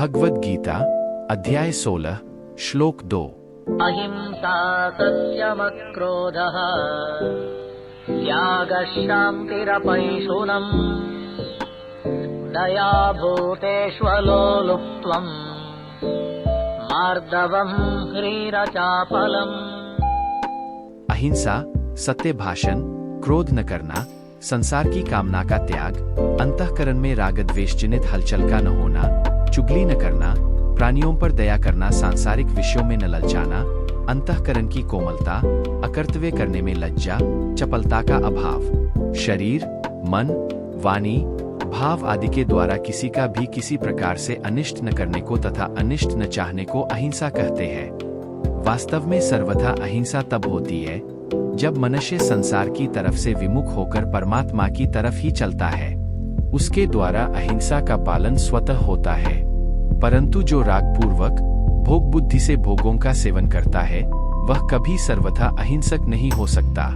भगवद गीता अध्याय 16 श्लोक 2। अहिंसा सत्यमक्रोधः त्यागः शान्तिरपैशुनम् दया भूतेष्वलोलुप्त्वम् मार्दवम् ह्रीरचापलम्। अहिंसा, सत्य भाषण, क्रोध न करना, संसार की कामना का त्याग, अंतःकरण में राग द्वेष जनित हलचल का न होना, चुगली न करना, प्राणियों पर दया करना, सांसारिक विषयों में न ललचाना, अंतःकरण की कोमलता, अकर्तव्य करने में लज्जा, चपलता का अभाव, शरीर, मन, वाणी, भाव आदि के द्वारा किसी का भी किसी प्रकार से अनिष्ट न करने को तथा अनिष्ट न चाहने को अहिंसा कहते हैं। वास्तव में सर्वथा अहिंसा तब होती है जब मनुष्य संसार की तरफ से विमुख होकर परमात्मा की तरफ ही चलता है। उसके द्वारा अहिंसा का पालन स्वतः होता है। परंतु जो रागपूर्वक भोग बुद्धि से भोगों का सेवन करता है वह कभी सर्वथा अहिंसक नहीं हो सकता।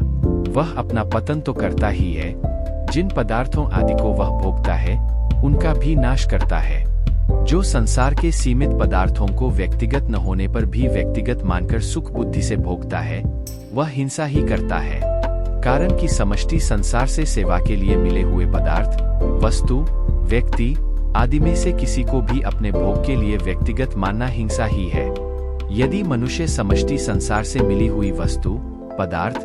वह अपना पतन तो करता ही है, जिन पदार्थों आदि को वह भोगता है उनका भी नाश करता है। जो संसार के सीमित पदार्थों को व्यक्तिगत न होने पर भी व्यक्तिगत मानकर सुख बुद्धि से भोगता है वह हिंसा ही करता है। कारण कि समष्टि संसार से सेवा के लिए मिले हुए पदार्थ, वस्तु, व्यक्ति आदि में से किसी को भी अपने भोग के लिए व्यक्तिगत मानना हिंसा ही है। यदि मनुष्य समष्टि संसार से मिली हुई वस्तु, पदार्थ,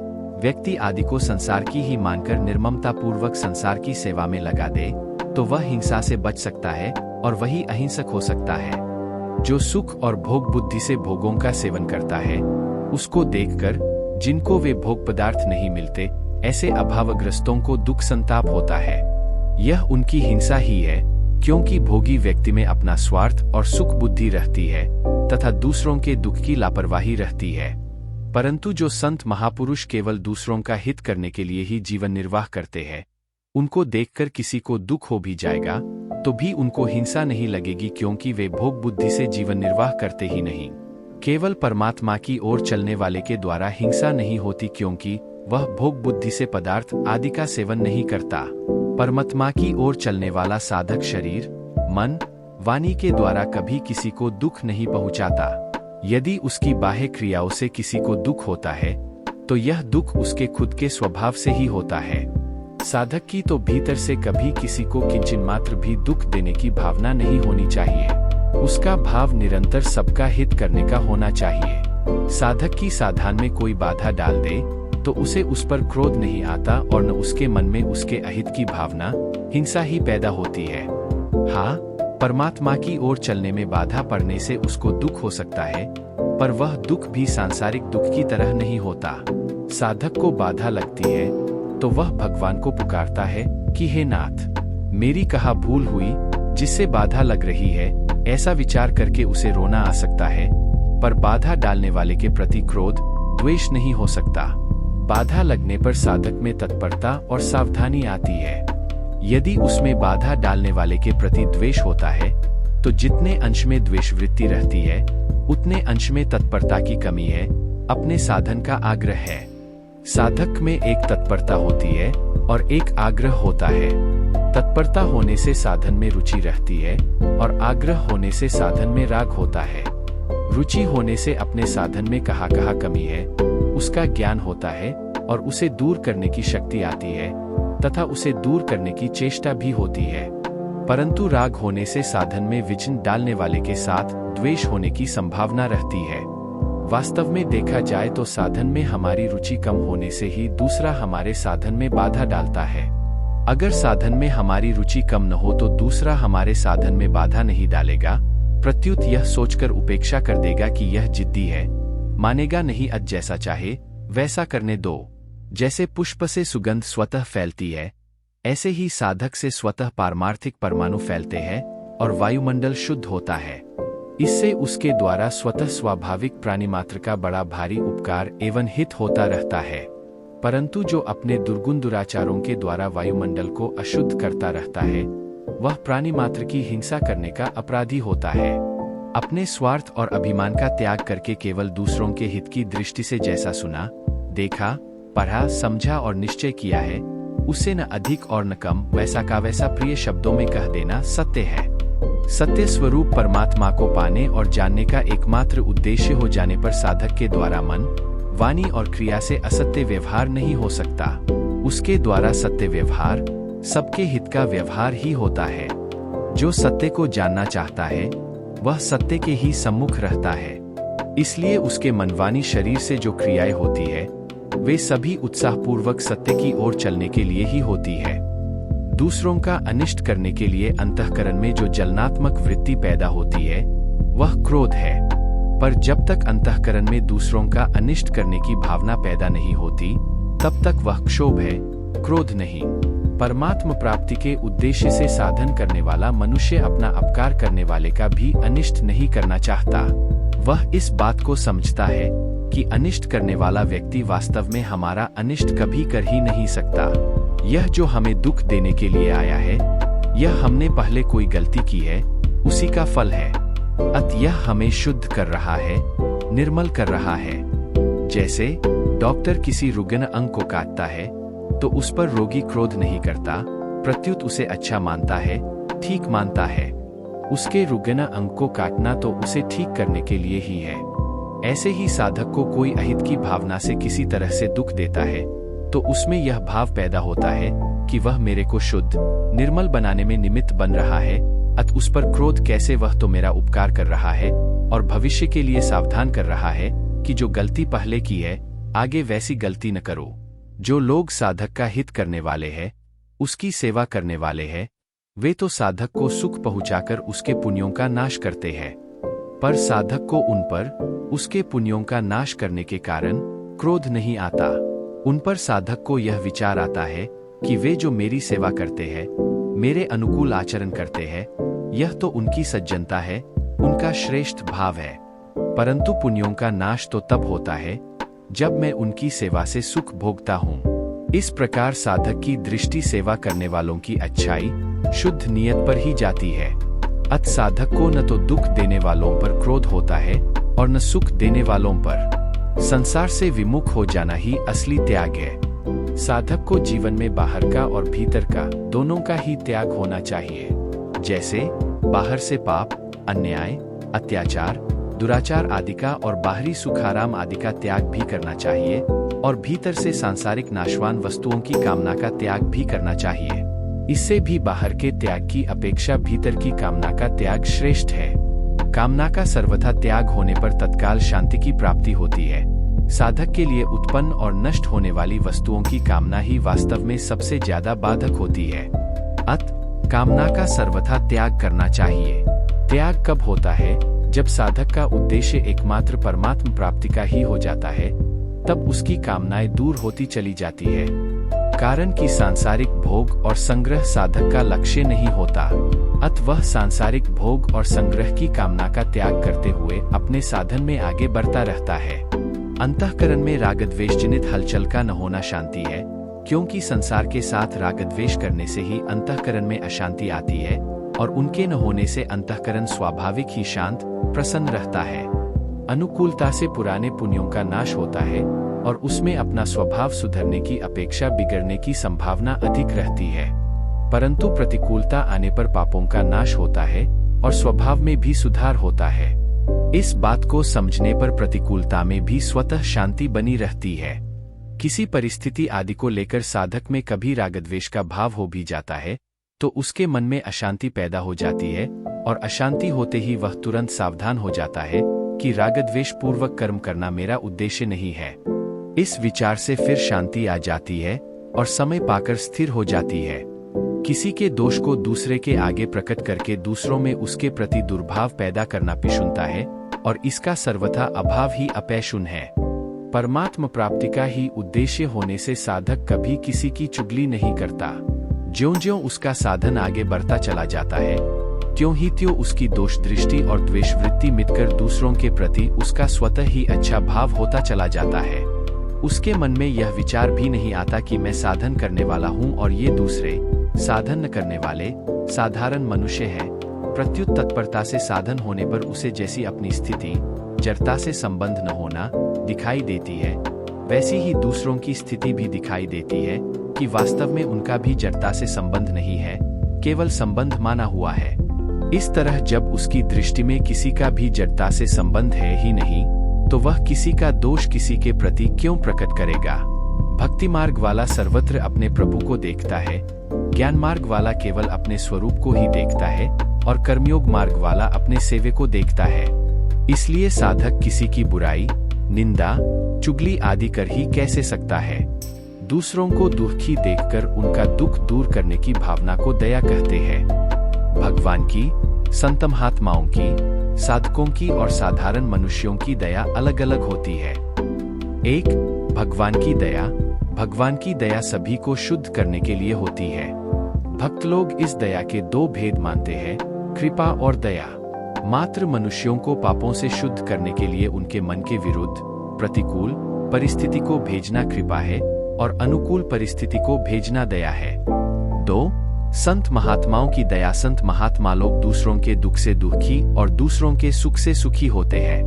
व्यक्ति आदि को संसार की ही मानकर निर्ममता पूर्वक संसार की सेवा में लगा दे तो वह हिंसा से बच सकता है और वही अहिंसक हो सकता है। जो सुख और भोग बुद्धि से भोगों का सेवन करता है उसको देखकर जिनको वे भोग पदार्थ नहीं मिलते ऐसे अभावग्रस्तों को दुख संताप होता है। यह उनकी हिंसा ही है, क्योंकि भोगी व्यक्ति में अपना स्वार्थ और सुख बुद्धि रहती है तथा दूसरों के दुख की लापरवाही रहती है। परंतु जो संत महापुरुष केवल दूसरों का हित करने के लिए ही जीवन निर्वाह करते हैं, उनको देखकर किसी को दुख हो भी जाएगा तो भी उनको हिंसा नहीं लगेगी, क्योंकि वे भोग बुद्धि से जीवन निर्वाह करते ही नहीं। केवल परमात्मा की ओर चलने वाले के द्वारा हिंसा नहीं होती, क्योंकि वह भोग बुद्धि से पदार्थ आदि का सेवन नहीं करता। परमात्मा की ओर चलने वाला साधक शरीर, मन, वाणी के द्वारा कभी किसी को दुख नहीं पहुंचाता। यदि उसकी बाह्य क्रियाओं से किसी को दुख होता है तो यह दुख उसके खुद के स्वभाव से ही होता है। साधक की तो भीतर से कभी किसी को किंचित मात्र भी दुख देने की भावना नहीं होनी चाहिए। उसका भाव निरंतर सबका हित करने का होना चाहिए। साधक की साधना में कोई बाधा डाल दे तो उसे उस पर क्रोध नहीं आता और न उसके मन में उसके अहित की भावना, हिंसा ही पैदा होती है। हाँ, परमात्मा की ओर चलने में बाधा पड़ने से उसको दुख हो सकता है, पर वह दुख भी सांसारिक दुख की तरह नहीं होता। साधक को बाधा लगती है तो वह भगवान को पुकारता है कि हे नाथ, मेरी कहाँ भूल हुई जिससे बाधा लग रही है। ऐसा विचार करके उसे रोना आ सकता है, पर बाधा डालने वाले के प्रति क्रोध, द्वेष नहीं हो सकता। बाधा लगने पर साधक में तत्परता और सावधानी आती है। यदि उसमें बाधा डालने वाले के प्रति द्वेष होता है तो जितने अंश में द्वेष वृत्ति रहती है उतने अंश में तत्परता की कमी है, अपने साधन का आग्रह है। साधक में एक तत्परता होती है और एक आग्रह होता है। तत्परता होने से साधन में रुचि रहती है और आग्रह होने से साधन में राग होता है। रुचि होने से अपने साधन में कहाँ कहाँ कमी है उसका ज्ञान होता है और उसे दूर करने की शक्ति आती है तथा उसे दूर करने की चेष्टा भी होती है। परंतु राग होने से साधन में विघ्न डालने वाले के साथ द्वेष होने की संभावना रहती है। वास्तव में देखा जाए तो साधन में हमारी रुचि कम होने से ही दूसरा हमारे साधन में बाधा डालता है। अगर साधन में हमारी रुचि कम न हो तो दूसरा हमारे साधन में बाधा नहीं डालेगा, प्रत्युत यह सोचकर उपेक्षा कर देगा कि यह जिद्दी है, मानेगा नहीं, आज जैसा चाहे वैसा करने दो। जैसे पुष्प से सुगंध स्वतः फैलती है, ऐसे ही साधक से स्वतः पारमार्थिक परमाणु फैलते हैं और वायुमंडल शुद्ध होता है। इससे उसके द्वारा स्वतः स्वाभाविक प्राणी मात्र का बड़ा भारी उपकार एवं हित होता रहता है। परंतु जो अपने दुर्गुण दुराचारों के द्वारा वायुमंडल को अशुद्ध करता रहता है वह प्राणी मात्र की हिंसा करने का अपराधी होता है। अपने स्वार्थ और अभिमान का त्याग करके केवल दूसरों के हित की दृष्टि से जैसा सुना, देखा, पढ़ा, समझा और निश्चय किया है उससे न अधिक और न कम वैसा का वैसा प्रिय शब्दों में कह देना सत्य है। सत्य स्वरूप परमात्मा को पाने और जानने का एकमात्र उद्देश्य हो जाने पर साधक के द्वारा मन, वाणी और क्रिया से असत्य व्यवहार नहीं हो सकता। उसके द्वारा सत्य व्यवहार सबके हित का व्यवहार ही होता है। जो सत्य को जानना चाहता है वह सत्य के ही सम्मुख रहता है। इसलिए उसके मनवानी शरीर से जो क्रियाएं होती है वे सभी उत्साहपूर्वक सत्य की ओर चलने के लिए ही होती है। दूसरों का अनिष्ट करने के लिए अंतःकरण में जो जलनात्मक वृत्ति पैदा होती है वह क्रोध है। पर जब तक अंतःकरण में दूसरों का अनिष्ट करने की भावना पैदा नहीं होती तब तक वह क्षोभ है, क्रोध नहीं। परमात्म प्राप्ति के उद्देश्य से साधन करने वाला मनुष्य अपना अपकार करने वाले का भी अनिष्ट नहीं करना चाहता। वह इस बात को समझता है कि अनिष्ट करने वाला व्यक्ति वास्तव में हमारा अनिष्ट कभी कर ही नहीं सकता। यह जो हमें दुख देने के लिए आया है, यह हमने पहले कोई गलती की है, उसी का फल है। अतः यह हमें शुद्ध कर रहा है, निर्मल कर रहा है। जैसे डॉक्टर किसी रुग्ण अंग को काटता है तो उस पर रोगी क्रोध नहीं करता, प्रत्युत उसे अच्छा मानता है, ठीक मानता है। उसके रुग्ण अंग को काटना तो उसे ठीक करने के लिए ही है। ऐसे ही साधक को कोई अहित की भावना से किसी तरह से दुख देता है तो उसमें यह भाव पैदा होता है कि वह मेरे को शुद्ध, निर्मल बनाने में निमित्त बन रहा है, अतः उस पर क्रोध कैसे, वह तो मेरा उपकार कर रहा है और भविष्य के लिए सावधान कर रहा है कि जो गलती पहले की है आगे वैसी गलती न करो। जो लोग साधक का हित करने वाले हैं, उसकी सेवा करने वाले हैं, वे तो साधक को सुख पहुंचाकर उसके पुण्यों का नाश करते हैं। पर साधक को उन पर उसके पुण्यों का नाश करने के कारण क्रोध नहीं आता। उन पर साधक को यह विचार आता है कि वे जो मेरी सेवा करते हैं, मेरे अनुकूल आचरण करते हैं, यह तो उनकी सज्जनता है, उनका श्रेष्ठ भाव है। परंतु पुण्यों का नाश तो तब होता है जब मैं उनकी सेवा से सुख भोगता हूँ। इस प्रकार साधक की दृष्टि सेवा करने वालों की अच्छाई, शुद्ध नियत पर ही जाती है। अतः साधक को न तो दुख देने वालों पर क्रोध होता है और न सुख देने वालों पर। संसार से विमुख हो जाना ही असली त्याग है। साधक को जीवन में बाहर का और भीतर का दोनों का ही त्याग होना चाहिए। जैसे बाहर से पाप, अन्याय, अत्याचार, दुराचार आदि का और बाहरी सुखाराम आदि का त्याग भी करना चाहिए और भीतर से सांसारिक नाशवान वस्तुओं की कामना का त्याग भी करना चाहिए। इससे भी बाहर के त्याग की अपेक्षा भीतर की कामना का त्याग श्रेष्ठ है। कामना का सर्वथा त्याग होने पर तत्काल शांति की प्राप्ति होती है। साधक के लिए उत्पन्न और नष्ट होने वाली वस्तुओं की कामना ही वास्तव में सबसे ज्यादा बाधक होती है। अतः कामना का सर्वथा त्याग करना चाहिए। त्याग कब होता है? जब साधक का उद्देश्य एकमात्र परमात्म प्राप्ति का ही हो जाता है, तब उसकी कामनाएं दूर होती चली जाती है। कारण कि सांसारिक भोग और संग्रह साधक का लक्ष्य नहीं होता। अतः वह सांसारिक भोग और संग्रह की कामना का त्याग करते हुए अपने साधन में आगे बढ़ता रहता है। अंतःकरण में रागद्वेष जनित हलचल का न होना शांति है, क्योंकि संसार के साथ रागद्वेष करने से ही अंतःकरण में अशांति आती है और उनके न होने से अंतःकरण स्वाभाविक ही शांत, प्रसन्न रहता है। अनुकूलता से पुराने पुण्यों का नाश होता है और उसमें अपना स्वभाव सुधरने की अपेक्षा बिगड़ने की संभावना अधिक रहती है। परंतु प्रतिकूलता आने पर पापों का नाश होता है और स्वभाव में भी सुधार होता है। इस बात को समझने पर प्रतिकूलता में भी स्वतः शांति बनी रहती है। किसी परिस्थिति आदि को लेकर साधक में कभी रागद्वेष का भाव हो भी जाता है तो उसके मन में अशांति पैदा हो जाती है और अशांति होते ही वह तुरंत सावधान हो जाता है कि रागद्वेष पूर्वक कर्म करना मेरा उद्देश्य नहीं है। इस विचार से फिर शांति आ जाती है और समय पाकर स्थिर हो जाती है। किसी के दोष को दूसरे के आगे प्रकट करके दूसरों में उसके प्रति दुर्भाव पैदा करना पिशुनता है और इसका सर्वथा अभाव ही अपैशुन है। परमात्म प्राप्ति का ही उद्देश्य होने से साधक कभी किसी की चुगली नहीं करता। ज्यों-ज्यों उसका साधन आगे बढ़ता चला जाता है, त्यों ही त्यों उसकी दोष दृष्टि और द्वेष वृत्ति मिटकर दूसरों के प्रति उसका स्वतः ही अच्छा भाव होता चला जाता है। उसके मन में यह विचार भी नहीं आता कि मैं साधन करने वाला हूँ और ये दूसरे साधन न करने वाले साधारण मनुष्य हैं। प्रत्युत तत्परता से साधन होने पर उसे जैसी अपनी स्थिति जड़ता से संबंध न होना दिखाई देती है, वैसी ही दूसरों की स्थिति भी दिखाई देती है कि वास्तव में उनका भी जड़ता से संबंध नहीं है, केवल संबंध माना हुआ है। इस तरह जब उसकी दृष्टि में किसी का भी जड़ता से संबंध है ही नहीं, तो वह किसी का दोष किसी के प्रति क्यों प्रकट करेगा। भक्ति मार्ग वाला सर्वत्र अपने प्रभु को देखता है, ज्ञान मार्ग वाला केवल अपने स्वरूप को ही देखता है और कर्मयोग मार्ग वाला अपने सेवे को देखता है। इसलिए साधक किसी की बुराई, निंदा, चुगली आदि कर ही कैसे सकता है। दूसरों को दुखी देखकर उनका दुख दूर करने की भावना को दया कहते हैं। भगवान की, संत महात्माओं की, साधकों की और साधारण मनुष्यों की दया अलग अलग होती है। एक, भगवान की दया। भगवान की दया सभी को शुद्ध करने के लिए होती है। भक्त लोग इस दया के दो भेद मानते हैं, कृपा और दया। मात्र मनुष्यों को पापों से शुद्ध करने के लिए उनके मन के विरुद्ध प्रतिकूल परिस्थिति को भेजना कृपा है और अनुकूल परिस्थिति को भेजना दया है। दो, संत महात्माओं की दया। संत महात्मा लोग दूसरों के दुख से दुखी और दूसरों के सुख से सुखी होते हैं,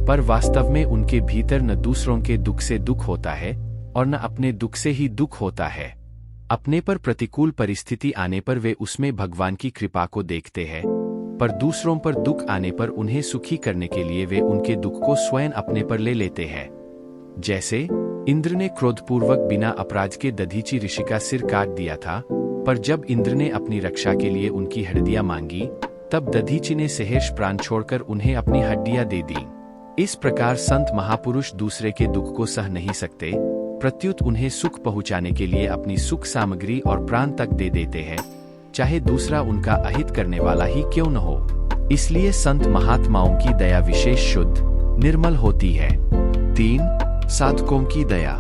पर वास्तव में उनके भीतर न दूसरों के दुख से दुख होता है और न अपने दुख से ही दुख होता है। अपने पर प्रतिकूल परिस्थिति आने पर वे उसमें भगवान की कृपा को देखते हैं, पर दूसरों पर दुख आने पर उन्हें सुखी करने के लिए वे उनके दुख को स्वयं अपने पर ले लेते हैं। जैसे इंद्र ने क्रोधपूर्वक बिना अपराध के दधीचि ऋषि का सिर काट दिया था, पर जब इंद्र ने अपनी रक्षा के लिए उनकी हड्डियां मांगी, तब दधीचि ने सहर्ष प्राण छोड़कर उन्हें अपनी हड्डियां दे दी। इस प्रकार संत महापुरुष दूसरे के दुख को सह नहीं सकते, प्रत्युत उन्हें सुख पहुंचाने के लिए अपनी सुख सामग्री और प्राण तक दे देते हैं, चाहे दूसरा उनका अहित करने वाला ही क्यों न हो। इसलिए संत महात्माओं की दया विशेष शुद्ध, निर्मल होती है। 3, साधकों की दया।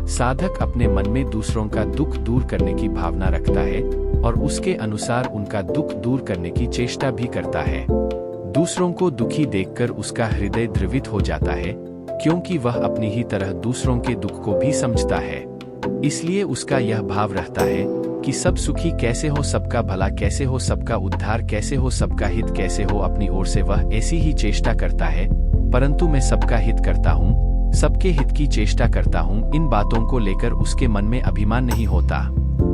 साधक अपने मन में दूसरों का दुख दूर करने की भावना रखता है और उसके अनुसार उनका दुख दूर करने की चेष्टा भी करता है। दूसरों को दुखी देखकर उसका हृदय द्रवित हो जाता है, क्योंकि वह अपनी ही तरह दूसरों के दुख को भी समझता है। इसलिए उसका यह भाव रहता है कि सब सुखी कैसे हो, सबका भला कैसे हो, सबका उद्धार कैसे हो, सबका हित कैसे हो। अपनी ओर से वह ऐसी ही चेष्टा करता है, परंतु मैं सबका हित करता हूँ, सबके हित की चेष्टा करता हूँ, इन बातों को लेकर उसके मन में अभिमान नहीं होता।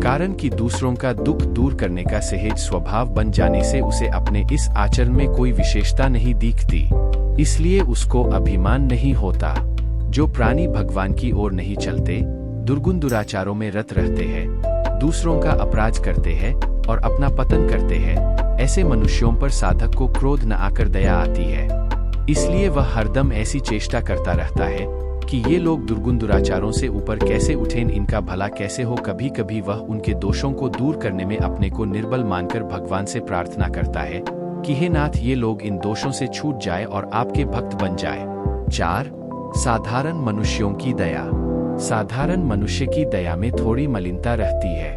कारण कि दूसरों का दुख दूर करने का सहज स्वभाव बन जाने से उसे अपने इस आचरण में कोई विशेषता नहीं दिखती, इसलिए उसको अभिमान नहीं होता। जो प्राणी भगवान की ओर नहीं चलते, दुर्गुण दुराचारों में रत रहते हैं, दूसरों का अपराध करते हैं और अपना पतन करते हैं, ऐसे मनुष्यों पर साधक को क्रोध न आकर दया आती है। इसलिए वह हरदम ऐसी चेष्टा करता रहता है कि ये लोग दुर्गुण दुराचारों से ऊपर कैसे उठें, इनका भला कैसे हो। कभी कभी वह उनके दोषों को दूर करने में अपने को निर्बल मानकर भगवान से प्रार्थना करता है कि हे नाथ, ये लोग इन दोषों से छूट जाए और आपके भक्त बन जाए। 4, साधारण मनुष्यों की दया। साधारण मनुष्य की दया में थोड़ी मलिनता रहती है।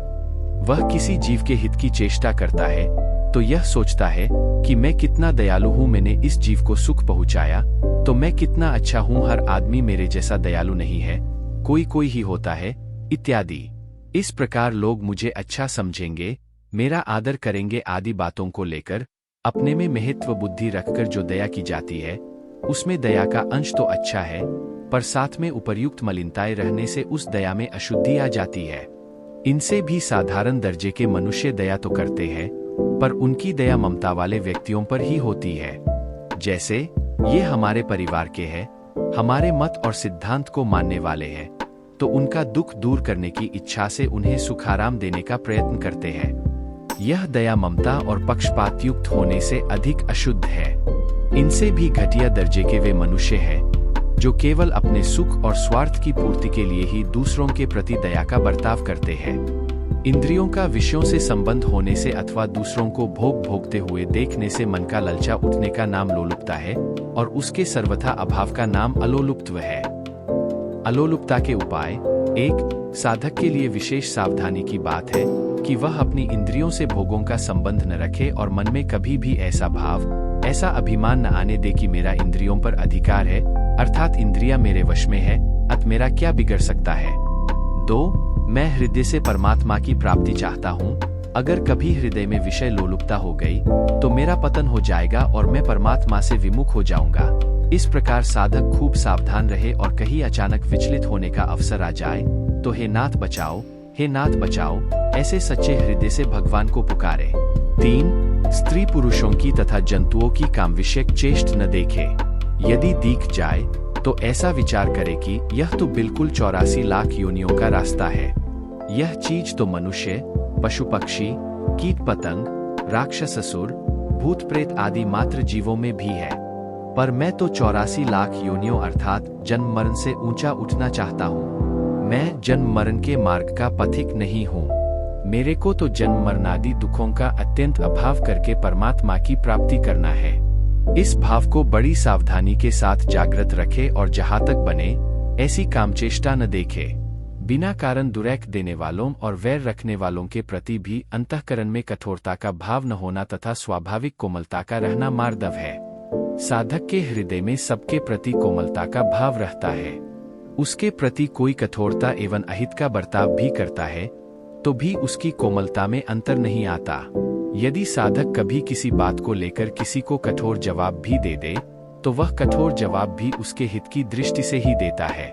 वह किसी जीव के हित की चेष्टा करता है तो यह सोचता है कि मैं कितना दयालु हूँ, मैंने इस जीव को सुख पहुँचाया तो मैं कितना अच्छा हूँ, हर आदमी मेरे जैसा दयालु नहीं है, कोई कोई ही होता है, इत्यादि। इस प्रकार लोग मुझे अच्छा समझेंगे, मेरा आदर करेंगे आदि बातों को लेकर अपने में महत्व बुद्धि रखकर जो दया की जाती है, उसमें दया का अंश तो अच्छा है, पर साथ में उपर्युक्त मलिनताएं रहने से उस दया में अशुद्धि आ जाती है। इनसे भी साधारण दर्जे के मनुष्य दया तो करते हैं, पर उनकी दया ममता वाले व्यक्तियों पर ही होती है। जैसे ये हमारे परिवार के हैं, हमारे मत और सिद्धांत को मानने वाले हैं, तो उनका दुख दूर करने की इच्छा से उन्हें सुखाराम देने का प्रयत्न करते हैं। यह दया ममता और पक्षपात युक्त होने से अधिक अशुद्ध है। इनसे भी घटिया दर्जे के वे मनुष्य हैं जो केवल अपने सुख और स्वार्थ की पूर्ति के लिए ही दूसरों के प्रति दया का बर्ताव करते हैं। इंद्रियों का विषयों से संबंध होने से अथवा दूसरों को भोगते हुए देखने से मन का ललचा उठने का नाम लोलुपता है और उसके सर्वथा अभाव का नाम अलोलुप्त्व है। अलोलुपता के उपाय। 1, साधक के लिए विशेष सावधानी की बात है कि वह अपनी इंद्रियों से भोगों का संबंध न रखे और मन में कभी भी ऐसा भाव, ऐसा अभिमान न आने दे कि मेरा इंद्रियों पर अधिकार है, अर्थात इंद्रियां मेरे वश में है, अत मेरा क्या बिगड़ सकता है। 2, मैं हृदय से परमात्मा की प्राप्ति चाहता हूँ, अगर कभी हृदय में विषय लोलुपता हो गई तो मेरा पतन हो जाएगा और मैं परमात्मा से विमुख हो जाऊंगा। इस प्रकार साधक खूब सावधान रहे और कहीं अचानक विचलित होने का अवसर आ जाए तो हे नाथ बचाओ, हे नाथ बचाओ, ऐसे सच्चे हृदय से भगवान को पुकारे। 3. स्त्री पुरुषों की तथा जंतुओं की काम विषयक चेष्ट न देखे। यदि दिख जाए तो ऐसा विचार करे कि यह तो बिल्कुल 84 लाख योनियों का रास्ता है। यह चीज तो मनुष्य, पशु पक्षी, कीट पतंग, राक्षस असुर, भूत प्रेत आदि मात्र जीवों में भी है, पर मैं तो 84 लाख योनियों अर्थात जन्म मरण से ऊंचा उठना चाहता हूँ। मैं जन्म मरण के मार्ग का पथिक नहीं हूँ। मेरे को तो जन्म मरणादि दुखों का अत्यंत अभाव करके परमात्मा की प्राप्ति करना है। इस भाव को बड़ी सावधानी के साथ जागृत रखे और जहाँ तक बने ऐसी कामचेष्टा न देखे। बिना कारण दुरैक देने वालों और वैर रखने वालों के प्रति भी अंतःकरण में कठोरता का भाव न होना तथा स्वाभाविक कोमलता का रहना मार्दव है। साधक के हृदय में सबके प्रति कोमलता का भाव रहता है। उसके प्रति कोई कठोरता एवं अहित का बर्ताव भी करता है तो भी उसकी कोमलता में अंतर नहीं आता। यदि साधक कभी किसी बात को लेकर किसी को कठोर जवाब भी दे दे तो वह कठोर जवाब भी उसके हित की दृष्टि से ही देता है,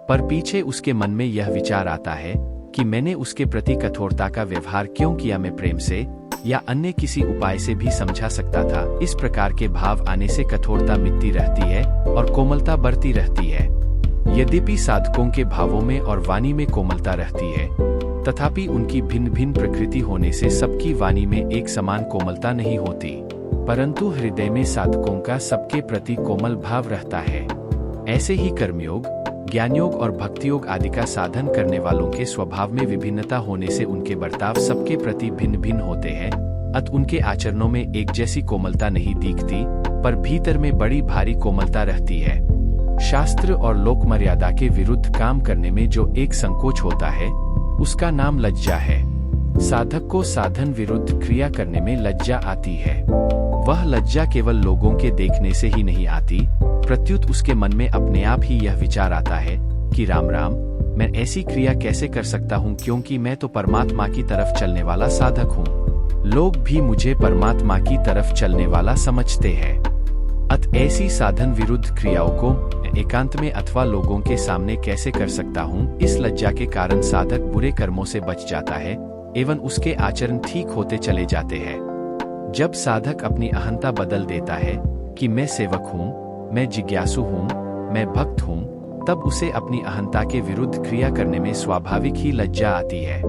पर पीछे उसके मन में यह विचार आता है कि मैंने उसके प्रति कठोरता का व्यवहार क्यों किया, मैं प्रेम से या अन्य किसी उपाय से भी समझा सकता था। इस प्रकार के भाव आने से कठोरता मिटती रहती है और कोमलता बढ़ती रहती है। यद्यपि साधकों के भावों में और वाणी में कोमलता रहती है, तथापि उनकी भिन्न भिन्न प्रकृति होने से सबकी वाणी में एक समान कोमलता नहीं होती, परंतु हृदय में साधकों का सबके प्रति कोमल भाव रहता है। ऐसे ही कर्मयोग, ज्ञानयोग और भक्तियोग आदि का साधन करने वालों के स्वभाव में विभिन्नता होने से उनके बर्ताव सबके प्रति भिन्न भिन्न होते हैं। अतः उनके आचरणों में एक जैसी कोमलता नहीं दिखती, पर भीतर में बड़ी भारी कोमलता रहती है। शास्त्र और लोक मर्यादा के विरुद्ध काम करने में जो एक संकोच होता है उसका नाम लज्जा है। साधक को साधन विरुद्ध क्रिया करने में लज्जा आती है। वह लज्जा केवल लोगों के देखने से ही नहीं आती, प्रत्युत उसके मन में अपने आप ही यह विचार आता है कि राम राम, मैं ऐसी क्रिया कैसे कर सकता हूँ, क्योंकि मैं तो परमात्मा की तरफ चलने वाला साधक हूँ। लोग भी मुझे परमात्मा की तरफ चलने वाला समझते हैं। अतः ऐसी साधन विरुद्ध क्रियाओं को एकांत में अथवा लोगों के सामने कैसे कर सकता हूँ, इस लज्जा के कारण साधक बुरे कर्मों से बच जाता है एवं उसके आचरण ठीक होते चले जाते हैं। जब साधक अपनी अहंता बदल देता है कि मैं सेवक हूँ, मैं जिज्ञासु हूँ, मैं भक्त हूँ, तब उसे अपनी अहंता के विरुद्ध क्रिया करने में स्वाभाविक ही लज्जा आती है।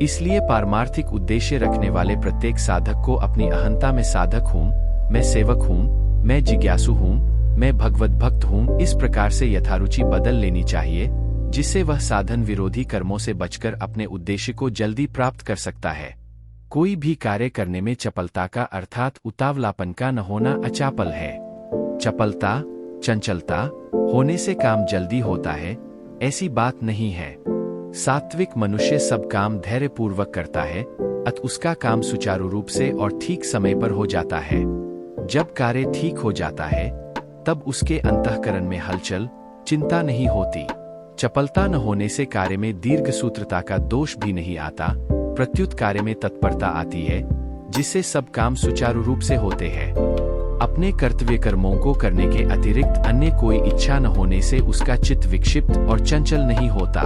इसलिए पारमार्थिक उद्देश्य रखने वाले प्रत्येक साधक को अपनी अहंता में साधक हूँ, मैं सेवक हूँ, मैं जिज्ञासु हूँ, मैं भगवत भक्त हूँ, इस प्रकार से यथारुचि बदल लेनी चाहिए, जिससे वह साधन विरोधी कर्मों से बचकर अपने उद्देश्य को जल्दी प्राप्त कर सकता है। कोई भी कार्य करने में चपलता का अर्थात उतावलापन का न होना अचापल है। चपलता, चंचलता होने से काम जल्दी होता है, ऐसी बात नहीं है। सात्विक मनुष्य सब काम धैर्य पूर्वक करता है, अतः उसका काम सुचारू रूप से और ठीक समय पर हो जाता है। जब कार्य ठीक हो जाता है तब उसके अंतःकरण में हलचल, चिंता नहीं होती। चपलता न होने से कार्य में दीर्घ सूत्रता का दोष भी नहीं आता, प्रत्युत कार्य में तत्परता आती है, जिससे सब काम सुचारू रूप से होते हैं। अपने कर्तव्य कर्मों को करने के अतिरिक्त अन्य कोई इच्छा न होने से उसका चित्त विक्षिप्त और चंचल नहीं होता।